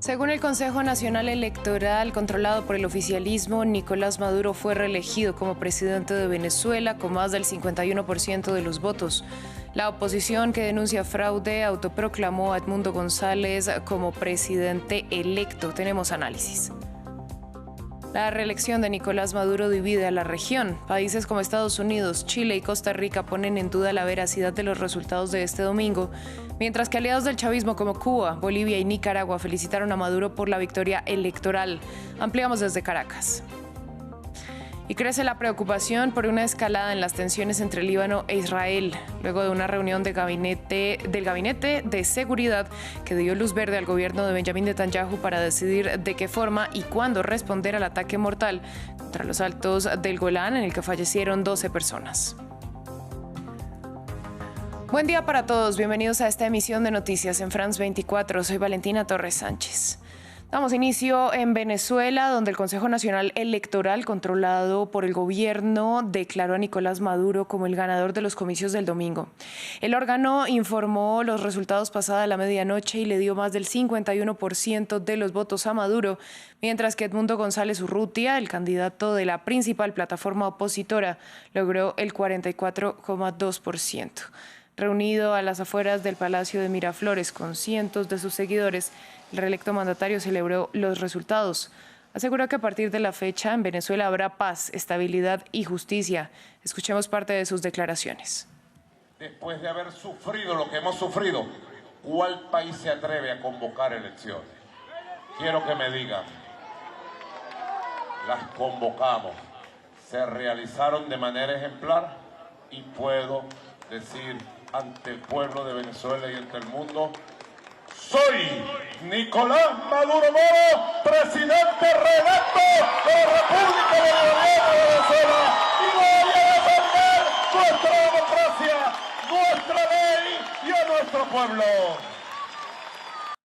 Según el Consejo Nacional Electoral, controlado por el oficialismo, Nicolás Maduro fue reelegido como presidente de Venezuela con más del 51% de los votos. La oposición, que denuncia fraude, autoproclamó a Edmundo González como presidente electo. Tenemos análisis. La reelección de Nicolás Maduro divide a la región. Países como Estados Unidos, Chile y Costa Rica ponen en duda la veracidad de los resultados de este domingo, mientras que aliados del chavismo como Cuba, Bolivia y Nicaragua felicitaron a Maduro por la victoria electoral. Ampliamos desde Caracas. Y crece la preocupación por una escalada en las tensiones entre Líbano e Israel, luego de una reunión del Gabinete de Seguridad que dio luz verde al gobierno de Benjamín Netanyahu para decidir de qué forma y cuándo responder al ataque mortal contra los altos del Golán, en el que fallecieron 12 personas. Buen día para todos, bienvenidos a esta emisión de Noticias en France 24. Soy Valentina Torres Sánchez. Damos inicio en Venezuela, donde el Consejo Nacional Electoral, controlado por el gobierno, declaró a Nicolás Maduro como el ganador de los comicios del domingo. El órgano informó los resultados pasada la medianoche y le dio más del 51% de los votos a Maduro, mientras que Edmundo González Urrutia, el candidato de la principal plataforma opositora, logró el 44,2%. Reunido a las afueras del Palacio de Miraflores con cientos de sus seguidores, el reelecto mandatario celebró los resultados. Aseguró que a partir de la fecha en Venezuela habrá paz, estabilidad y justicia. Escuchemos parte de sus declaraciones. Después de haber sufrido lo que hemos sufrido, ¿cuál país se atreve a convocar elecciones? Quiero que me digan. Las convocamos, se realizaron de manera ejemplar y puedo decir ante el pueblo de Venezuela y ante el mundo: soy Nicolás Maduro Moro, presidente reelecto de la República Bolivariana de Venezuela, y voy a defender nuestra democracia, nuestra ley y a nuestro pueblo.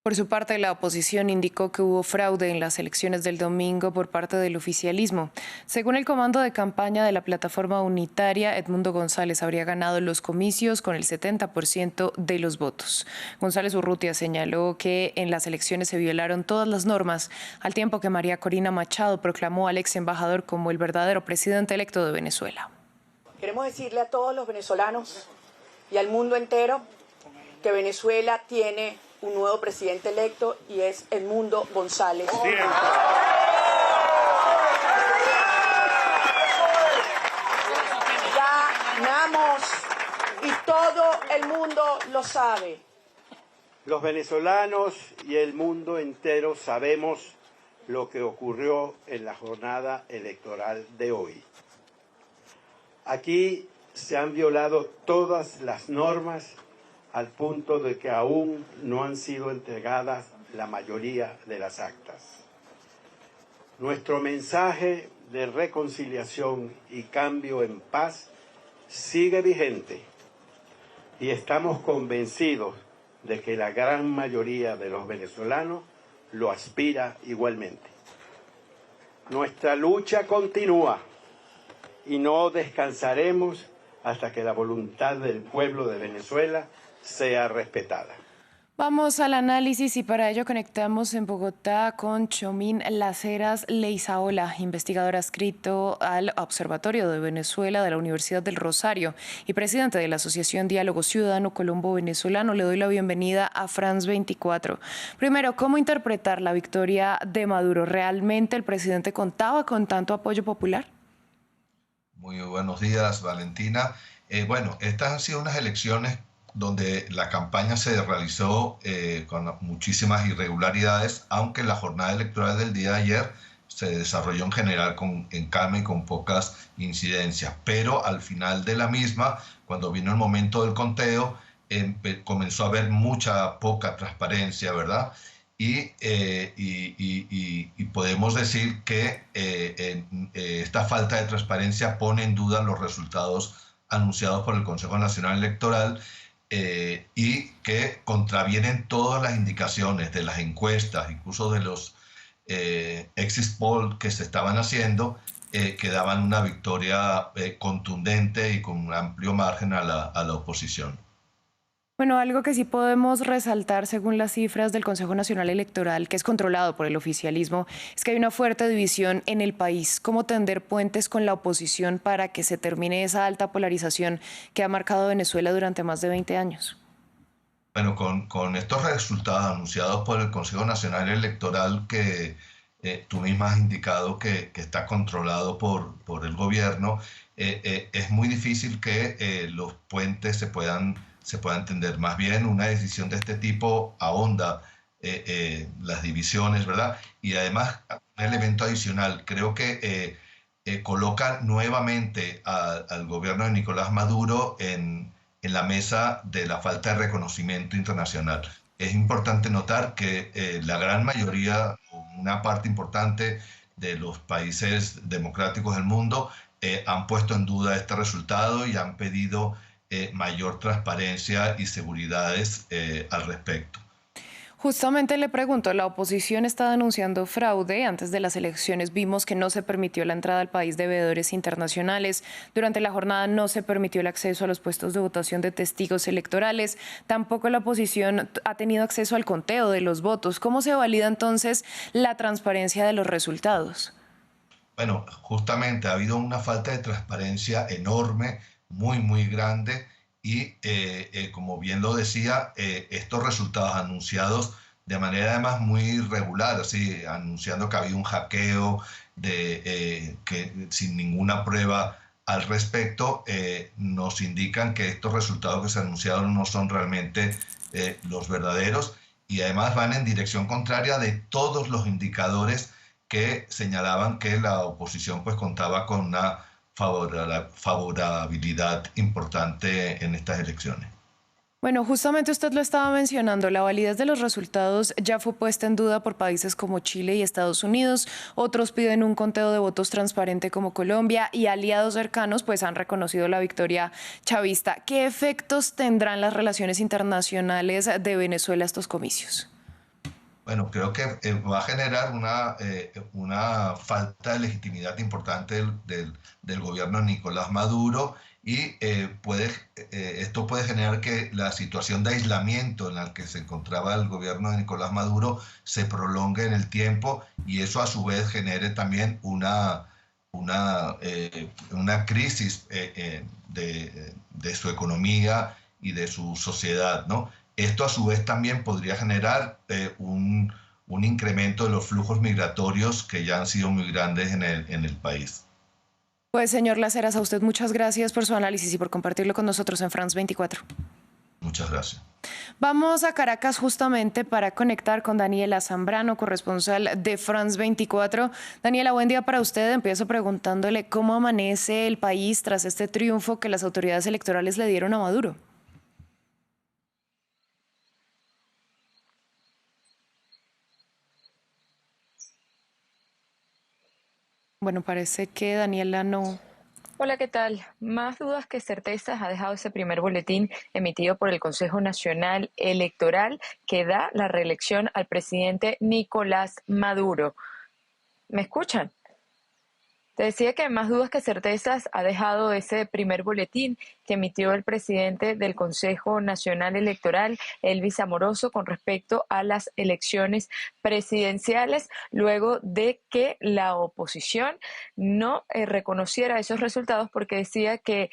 Por su parte, la oposición indicó que hubo fraude en las elecciones del domingo por parte del oficialismo. Según el comando de campaña de la plataforma unitaria, Edmundo González habría ganado los comicios con el 70% de los votos. González Urrutia señaló que en las elecciones se violaron todas las normas, al tiempo que María Corina Machado proclamó al ex embajador como el verdadero presidente electo de Venezuela. Queremos decirle a todos los venezolanos y al mundo entero que Venezuela tiene un nuevo presidente electo y es Edmundo González. Bien. Ganamos y todo el mundo lo sabe. Los venezolanos y el mundo entero sabemos lo que ocurrió en la jornada electoral de hoy. Aquí se han violado todas las normas al punto de que aún no han sido entregadas la mayoría de las actas. Nuestro mensaje de reconciliación y cambio en paz sigue vigente y estamos convencidos de que la gran mayoría de los venezolanos lo aspira igualmente. Nuestra lucha continúa y no descansaremos hasta que la voluntad del pueblo de Venezuela sea respetada. Vamos al análisis y para ello conectamos en Bogotá con Chomín Laceras Leizaola, investigador adscrito al Observatorio de Venezuela de la Universidad del Rosario y presidente de la Asociación Diálogo Ciudadano Colombo-Venezolano. Le doy la bienvenida a France 24. Primero, ¿cómo interpretar la victoria de Maduro? ¿Realmente el presidente contaba con tanto apoyo popular? Muy buenos días, Valentina. Bueno, estas han sido unas elecciones donde la campaña se realizó con muchísimas irregularidades, aunque la jornada electoral del día de ayer se desarrolló en general en calma y con pocas incidencias. Pero al final de la misma, cuando vino el momento del conteo, comenzó a haber poca transparencia, ¿verdad? Y podemos decir que esta falta de transparencia pone en duda los resultados anunciados por el Consejo Nacional Electoral, y que contravienen todas las indicaciones de las encuestas, incluso de los exit poll que se estaban haciendo, que daban una victoria contundente y con un amplio margen a la oposición. Bueno, algo que sí podemos resaltar según las cifras del Consejo Nacional Electoral, que es controlado por el oficialismo, es que hay una fuerte división en el país. ¿Cómo tender puentes con la oposición para que se termine esa alta polarización que ha marcado Venezuela durante más de 20 años? Bueno, con estos resultados anunciados por el Consejo Nacional Electoral que tú misma has indicado que está controlado por el gobierno, es muy difícil que los puentes se puedan tender. Más bien, una decisión de este tipo ahonda las divisiones, ¿verdad? Y además, un elemento adicional, creo que coloca nuevamente al gobierno de Nicolás Maduro en la mesa de la falta de reconocimiento internacional. Es importante notar que la gran mayoría, una parte importante de los países democráticos del mundo han puesto en duda este resultado y han pedido mayor transparencia y seguridades al respecto. Justamente le pregunto, la oposición está denunciando fraude. Antes de las elecciones vimos que no se permitió la entrada al país de veedores internacionales. Durante la jornada no se permitió el acceso a los puestos de votación de testigos electorales. Tampoco la oposición ha tenido acceso al conteo de los votos. ¿Cómo se valida entonces la transparencia de los resultados? Bueno, justamente ha habido una falta de transparencia enorme, muy grande. Y como bien lo decía, estos resultados anunciados de manera además muy irregular, así, anunciando que había un hackeo que sin ninguna prueba al respecto, nos indican que estos resultados que se anunciaron no son realmente los verdaderos y además van en dirección contraria de todos los indicadores que señalaban que la oposición pues contaba con una favorabilidad importante en estas elecciones. Bueno, justamente usted lo estaba mencionando, la validez de los resultados ya fue puesta en duda por países como Chile y Estados Unidos. Otros piden un conteo de votos transparente como Colombia y aliados cercanos pues han reconocido la victoria chavista. ¿Qué efectos tendrán las relaciones internacionales de Venezuela estos comicios? Bueno, creo que va a generar una falta de legitimidad importante del gobierno de Nicolás Maduro y esto puede generar que la situación de aislamiento en la que se encontraba el gobierno de Nicolás Maduro se prolongue en el tiempo y eso a su vez genere también una crisis de su economía y de su sociedad, ¿no? Esto a su vez también podría generar un incremento de los flujos migratorios que ya han sido muy grandes en el país. Pues señor Las Heras, a usted muchas gracias por su análisis y por compartirlo con nosotros en France 24. Muchas gracias. Vamos a Caracas justamente para conectar con Daniela Zambrano, corresponsal de France 24. Daniela, buen día para usted. Empiezo preguntándole cómo amanece el país tras este triunfo que las autoridades electorales le dieron a Maduro. Bueno, parece que Daniela no. Hola, ¿qué tal? Más dudas que certezas ha dejado ese primer boletín emitido por el Consejo Nacional Electoral que da la reelección al presidente Nicolás Maduro. ¿Me escuchan? Te decía que más dudas que certezas ha dejado ese primer boletín que emitió el presidente del Consejo Nacional Electoral, Elvis Amoroso, con respecto a las elecciones presidenciales, luego de que la oposición no reconociera esos resultados porque decía que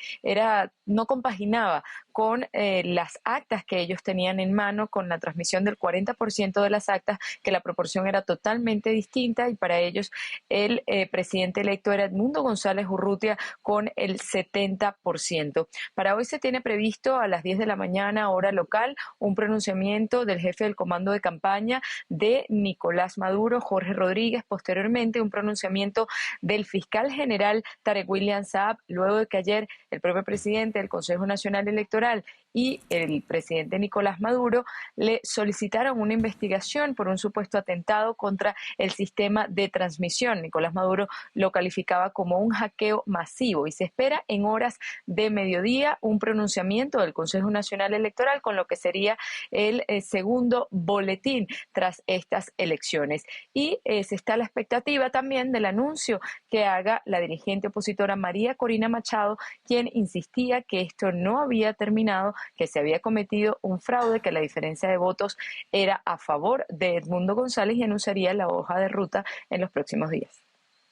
no compaginaba con las actas que ellos tenían en mano, con la transmisión del 40% de las actas, que la proporción era totalmente distinta y para ellos el presidente electo era Edmundo González Urrutia con el 70%. Para hoy se tiene previsto a las 10 de la mañana, hora local, un pronunciamiento del jefe del comando de campaña de Nicolás Maduro, Jorge Rodríguez, posteriormente un pronunciamiento del fiscal general Tarek William Saab, luego de que ayer el propio presidente del Consejo Nacional Electoral y el presidente Nicolás Maduro le solicitaron una investigación por un supuesto atentado contra el sistema de transmisión. Nicolás Maduro lo calificó calificaba como un hackeo masivo y se espera en horas de mediodía un pronunciamiento del Consejo Nacional Electoral con lo que sería el segundo boletín tras estas elecciones. Y se está a la expectativa también del anuncio que haga la dirigente opositora María Corina Machado, quien insistía que esto no había terminado, que se había cometido un fraude, que la diferencia de votos era a favor de Edmundo González y anunciaría la hoja de ruta en los próximos días.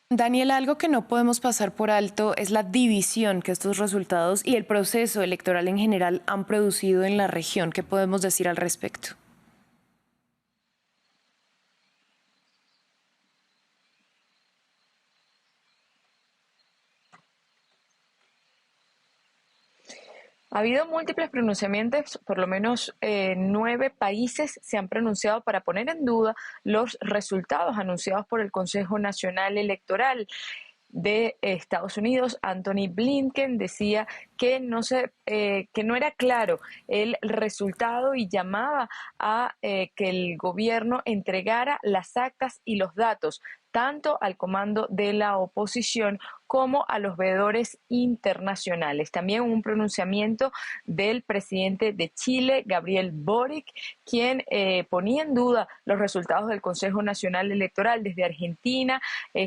Daniel, algo que no podemos pasar por alto es la división que estos resultados y el proceso electoral en general han producido en la región. ¿Qué podemos decir al respecto? Ha habido múltiples pronunciamientos, por lo menos 9 países se han pronunciado para poner en duda los resultados anunciados por el Consejo Nacional Electoral de Estados Unidos. Anthony Blinken decía que no era claro el resultado y llamaba a que el gobierno entregara las actas y los datos tanto al comando de la oposición como a los veedores internacionales. También un pronunciamiento del presidente de Chile, Gabriel Boric, quien ponía en duda los resultados del Consejo Nacional Electoral. Desde Argentina,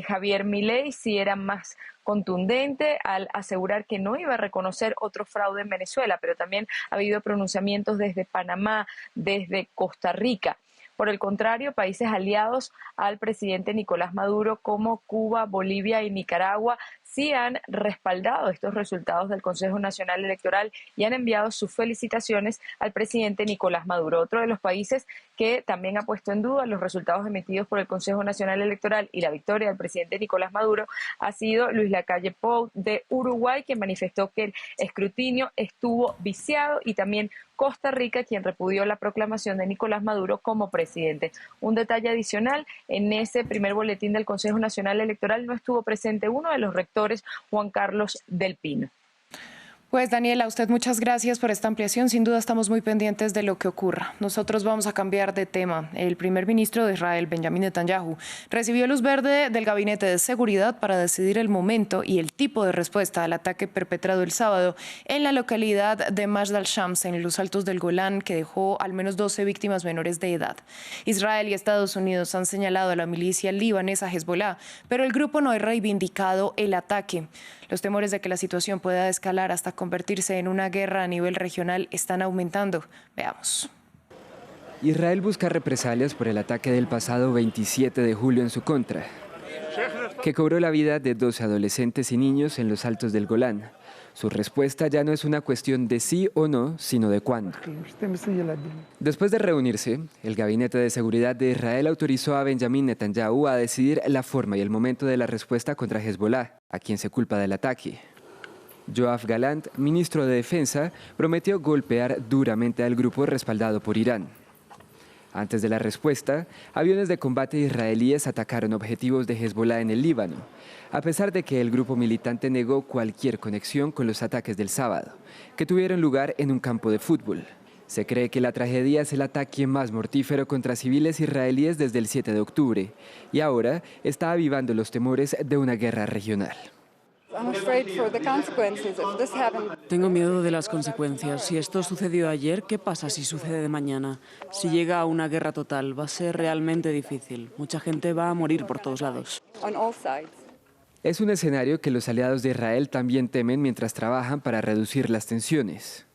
Javier Milei sí era más contundente al asegurar que no iba a reconocer otro fraude en Venezuela, pero también ha habido pronunciamientos desde Panamá, desde Costa Rica. Por el contrario, países aliados al presidente Nicolás Maduro como Cuba, Bolivia y Nicaragua sí han respaldado estos resultados del Consejo Nacional Electoral y han enviado sus felicitaciones al presidente Nicolás Maduro. Otro de los países que también ha puesto en duda los resultados emitidos por el Consejo Nacional Electoral y la victoria del presidente Nicolás Maduro ha sido Luis Lacalle Pou de Uruguay, quien manifestó que el escrutinio estuvo viciado, y también Costa Rica, quien repudió la proclamación de Nicolás Maduro como presidente. Un detalle adicional, en ese primer boletín del Consejo Nacional Electoral no estuvo presente uno de los rectores, Juan Carlos del Pino. Pues Daniela, a usted muchas gracias por esta ampliación. Sin duda estamos muy pendientes de lo que ocurra. Nosotros vamos a cambiar de tema. El primer ministro de Israel, Benjamin Netanyahu, recibió luz verde del Gabinete de Seguridad para decidir el momento y el tipo de respuesta al ataque perpetrado el sábado en la localidad de Majd al-Shams, en los altos del Golán, que dejó al menos 12 víctimas menores de edad. Israel y Estados Unidos han señalado a la milicia libanesa Hezbollah, pero el grupo no ha reivindicado el ataque. Los temores de que la situación pueda escalar hasta convertirse en una guerra a nivel regional están aumentando. Veamos. Israel busca represalias por el ataque del pasado 27 de julio en su contra, que cobró la vida de 12 adolescentes y niños en los altos del Golán. Su respuesta ya no es una cuestión de sí o no, sino de cuándo. Después de reunirse, el Gabinete de Seguridad de Israel autorizó a Benjamin Netanyahu a decidir la forma y el momento de la respuesta contra Hezbollah, a quien se culpa del ataque. Yoav Gallant, ministro de Defensa, prometió golpear duramente al grupo respaldado por Irán. Antes de la respuesta, aviones de combate israelíes atacaron objetivos de Hezbollah en el Líbano, a pesar de que el grupo militante negó cualquier conexión con los ataques del sábado, que tuvieron lugar en un campo de fútbol. Se cree que la tragedia es el ataque más mortífero contra civiles israelíes desde el 7 de octubre, y ahora está avivando los temores de una guerra regional. Tengo miedo de las consecuencias. Si esto sucedió ayer, ¿qué pasa si sucede mañana? Si llega a una guerra total, va a ser realmente difícil. Mucha gente va a morir por todos lados. Es un escenario que los aliados de Israel también temen mientras trabajan para reducir las tensiones.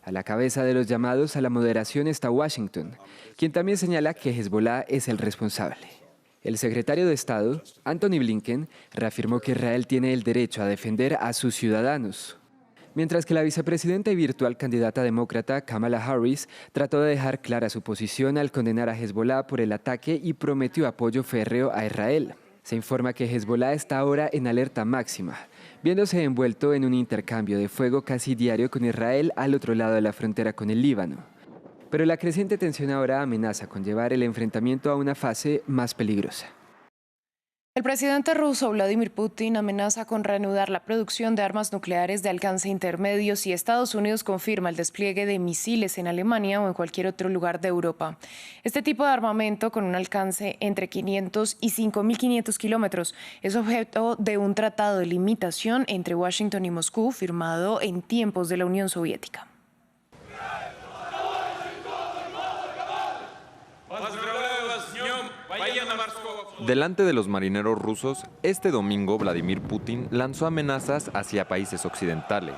A la cabeza de los llamados a la moderación está Washington, quien también señala que Hezbollah es el responsable. El secretario de Estado, Anthony Blinken, reafirmó que Israel tiene el derecho a defender a sus ciudadanos, mientras que la vicepresidenta y virtual candidata demócrata Kamala Harris trató de dejar clara su posición al condenar a Hezbollah por el ataque y prometió apoyo férreo a Israel. Se informa que Hezbollah está ahora en alerta máxima, viéndose envuelto en un intercambio de fuego casi diario con Israel al otro lado de la frontera con el Líbano. Pero la creciente tensión ahora amenaza con llevar el enfrentamiento a una fase más peligrosa. El presidente ruso Vladimir Putin amenaza con reanudar la producción de armas nucleares de alcance intermedio si Estados Unidos confirma el despliegue de misiles en Alemania o en cualquier otro lugar de Europa. Este tipo de armamento, con un alcance entre 500 y 5.500 kilómetros, es objeto de un tratado de limitación entre Washington y Moscú firmado en tiempos de la Unión Soviética. Delante de los marineros rusos, este domingo Vladimir Putin lanzó amenazas hacia países occidentales.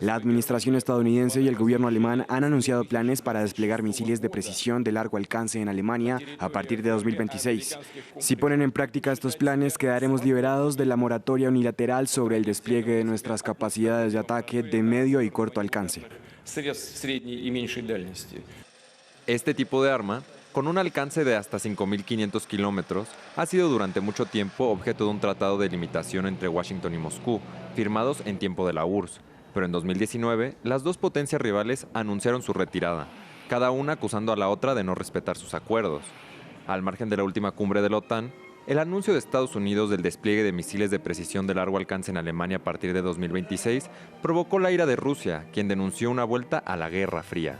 La administración estadounidense y el gobierno alemán han anunciado planes para desplegar misiles de precisión de largo alcance en Alemania a partir de 2026. Si ponen en práctica estos planes, quedaremos liberados de la moratoria unilateral sobre el despliegue de nuestras capacidades de ataque de medio y corto alcance. Este tipo de arma, con un alcance de hasta 5.500 kilómetros, ha sido durante mucho tiempo objeto de un tratado de limitación entre Washington y Moscú, firmados en tiempo de la URSS. Pero en 2019, las dos potencias rivales anunciaron su retirada, cada una acusando a la otra de no respetar sus acuerdos. Al margen de la última cumbre de la OTAN, el anuncio de Estados Unidos del despliegue de misiles de precisión de largo alcance en Alemania a partir de 2026 provocó la ira de Rusia, quien denunció una vuelta a la Guerra Fría.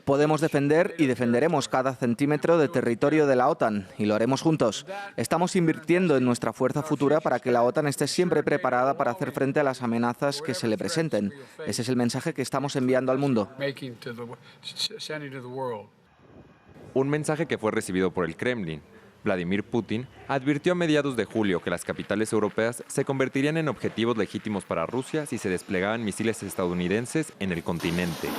Podemos defender y defenderemos cada centímetro de territorio de la OTAN, y lo haremos juntos. Estamos invirtiendo en nuestra fuerza futura para que la OTAN esté siempre preparada para hacer frente a las amenazas que se le presenten. Ese es el mensaje que estamos enviando al mundo. Un mensaje que fue recibido por el Kremlin. Vladimir Putin advirtió a mediados de julio que las capitales europeas se convertirían en objetivos legítimos para Rusia si se desplegaban misiles estadounidenses en el continente.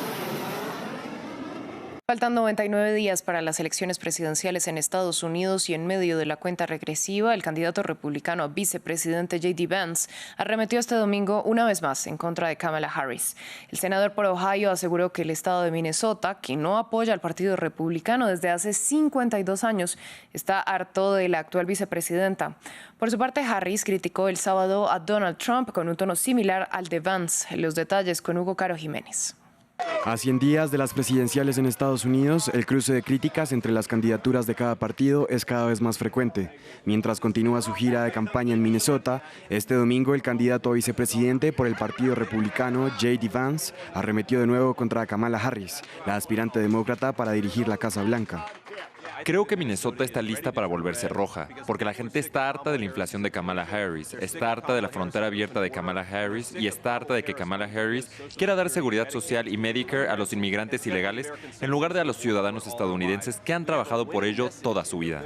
Faltan 99 días para las elecciones presidenciales en Estados Unidos y en medio de la cuenta regresiva, el candidato republicano a vicepresidente J.D. Vance arremetió este domingo una vez más en contra de Kamala Harris. El senador por Ohio aseguró que el estado de Minnesota, que no apoya al Partido Republicano desde hace 52 años, está harto de la actual vicepresidenta. Por su parte, Harris criticó el sábado a Donald Trump con un tono similar al de Vance. Los detalles con Hugo Caro Jiménez. A 100 días de las presidenciales en Estados Unidos, el cruce de críticas entre las candidaturas de cada partido es cada vez más frecuente. Mientras continúa su gira de campaña en Minnesota, este domingo el candidato a vicepresidente por el Partido Republicano, J.D. Vance, arremetió de nuevo contra Kamala Harris, la aspirante demócrata para dirigir la Casa Blanca. Creo que Minnesota está lista para volverse roja, porque la gente está harta de la inflación de Kamala Harris, está harta de la frontera abierta de Kamala Harris y está harta de que Kamala Harris quiera dar seguridad social y Medicare a los inmigrantes ilegales en lugar de a los ciudadanos estadounidenses que han trabajado por ello toda su vida.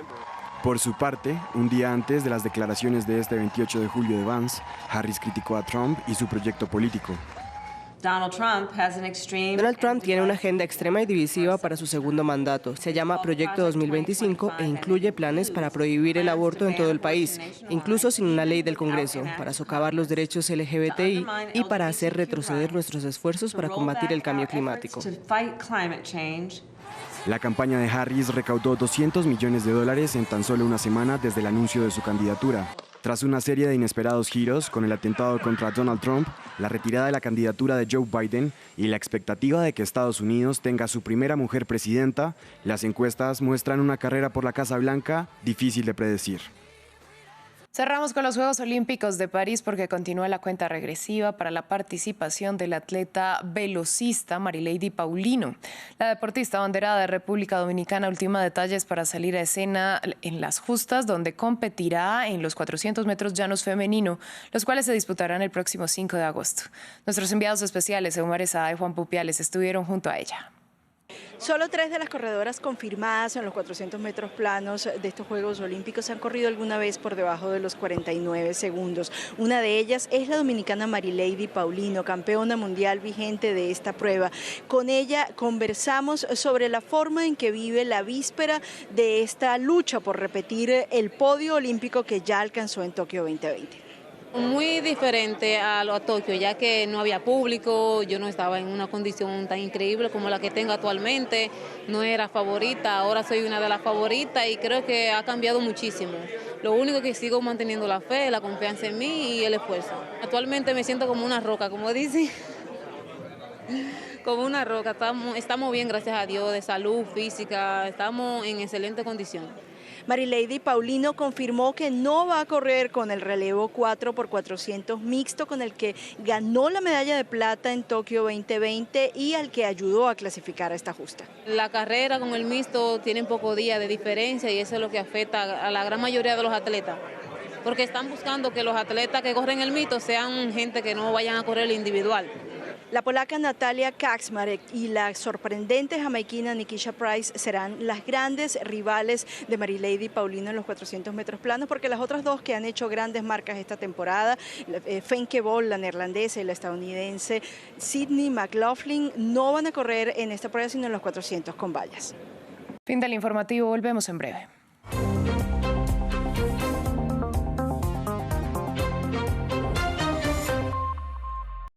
Por su parte, un día antes de las declaraciones de este 28 de julio de Vance, Harris criticó a Trump y su proyecto político. Donald Trump tiene una agenda extrema y divisiva para su segundo mandato. Se llama Proyecto 2025 e incluye planes para prohibir el aborto en todo el país, incluso sin una ley del Congreso, para socavar los derechos LGBTI y para hacer retroceder nuestros esfuerzos para combatir el cambio climático. La campaña de Harris recaudó $200 millones en tan solo una semana desde el anuncio de su candidatura. Tras una serie de inesperados giros, con el atentado contra Donald Trump, la retirada de la candidatura de Joe Biden y la expectativa de que Estados Unidos tenga su primera mujer presidenta, las encuestas muestran una carrera por la Casa Blanca difícil de predecir. Cerramos con los Juegos Olímpicos de París porque continúa la cuenta regresiva para la participación del atleta velocista Marilady Paulino. La deportista abanderada de República Dominicana ultima detalles para salir a escena en las justas, donde competirá en los 400 metros llanos femenino, los cuales se disputarán el próximo 5 de agosto. Nuestros enviados especiales, Eumar Esada y Juan Pupiales, estuvieron junto a ella. Solo 3 de las corredoras confirmadas en los 400 metros planos de estos Juegos Olímpicos han corrido alguna vez por debajo de los 49 segundos. Una de ellas es la dominicana Marilady Paulino, campeona mundial vigente de esta prueba. Con ella conversamos sobre la forma en que vive la víspera de esta lucha por repetir el podio olímpico que ya alcanzó en Tokio 2020. Muy diferente a Tokio, ya que no había público, yo no estaba en una condición tan increíble como la que tengo actualmente, no era favorita, ahora soy una de las favoritas y creo que ha cambiado muchísimo. Lo único que sigo manteniendo la fe, la confianza en mí y el esfuerzo. Actualmente me siento como una roca, como dicen. como una roca. Estamos bien, gracias a Dios, de salud, física, estamos en excelente condición. Marilady Paulino confirmó que no va a correr con el relevo 4x400 mixto con el que ganó la medalla de plata en Tokio 2020 y al que ayudó a clasificar a esta justa. La carrera con el mixto tiene pocos días de diferencia y eso es lo que afecta a la gran mayoría de los atletas, porque están buscando que los atletas que corren el mixto sean gente que no vayan a correr el individual. La polaca Natalia Kaczmarek y la sorprendente jamaiquina Nikisha Price serán las grandes rivales de Marilady Paulino en los 400 metros planos, porque las otras dos que han hecho grandes marcas esta temporada, Femke Bol, la neerlandesa, y la estadounidense Sydney McLaughlin, no van a correr en esta prueba sino en los 400 con vallas. Fin del informativo, volvemos en breve.